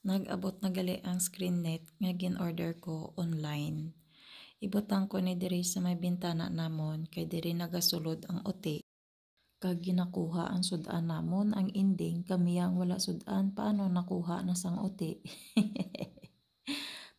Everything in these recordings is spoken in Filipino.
Nag-abot na gali ang screennet nga gin-order ko online. Ibutang ko ni diri sa may bintana namon kay diri nagasulod ang uti. Kag ginakuha ang sudan namon ang ending kami ang wala sudan paano nakuha na sang uti.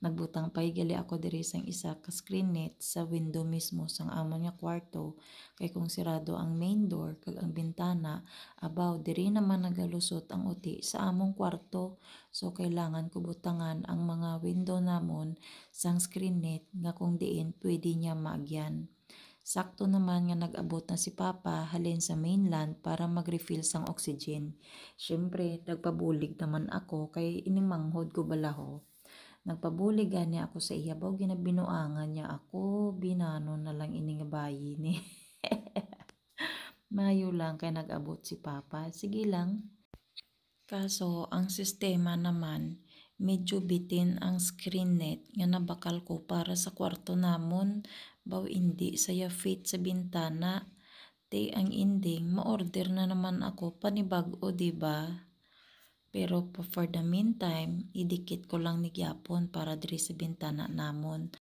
Nagbutang pay gali ako diri sang isa ka screennet sa window mismo sang amon nga kwarto kay kung sirado ang main door kag ang bintana abaw diri naman nagalusot ang uti sa among kwarto. So kailangan ko butangan ang mga window namon sang screennet nga kung diin pwede niya maagyan. Sakto naman nga nag-abot na si Papa halin sa mainland para mag-refill sang oxygen. Siyempre, nagpabulig naman ako kay inimanghod ko balaho. Nagpabulig gani ako sa iyabaw ginabinuangan niya ako binano na lang ini nga bayi ni. Mayo lang kay nag-abot si Papa. Sige lang. Kaso ang sistema naman medyo bitin ang screennet nga nabakal ko para sa kwarto namon baw hindi saya fit sa bintana. Te ang ending ma-order na naman ako panibag-o diba? Pero for the meantime, idikit ko lang ni gyapon para diri sa bintana namon.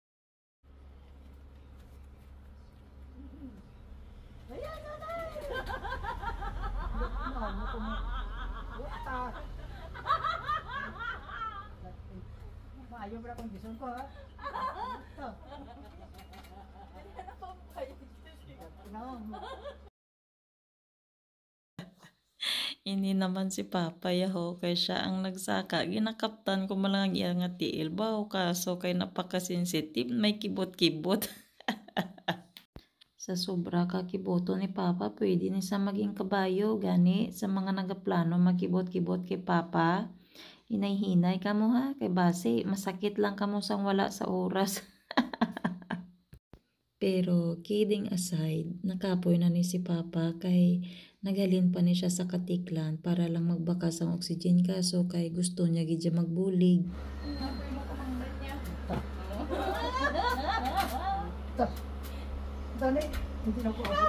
Maayo pala kondisyon ko ha. Ito. No. Ini naman si Papa yaho kay siya ang nagsaka. Ginakaptan ko malang iya nga tiil baw kaso kay napaka-sensitive may kibot-kibot. Sa sobra ka kiboto ni Papa, pwede ni sa maging kabayo gani sa mga nagaplano magkibot-kibot kay Papa. Hinay-hinay ka mo ha, kay base masakit lang ka mo sang wala sa oras. Pero kidding aside, nakapoy na ni si Papa kay naghalin pa ni siya sa katiklan para lang magbakas ang oxygen kaso kay gusto niya gidya magbulig. Ito. Dali. Hindi na po ako.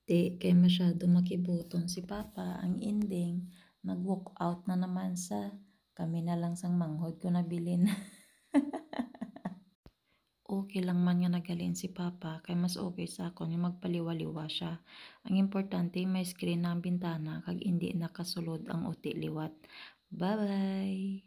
Di kay masyado makibuton si Papa ang ending. Nag-walk out na naman sa kami na lang sang manghod ko nabilin. Okay lang man nga nagalin si Papa kay mas okay sa akon yung magpaliwaliwa siya. Ang importante may screen na ang bintana kag hindi nakasulod ang uti liwat. Bye-bye!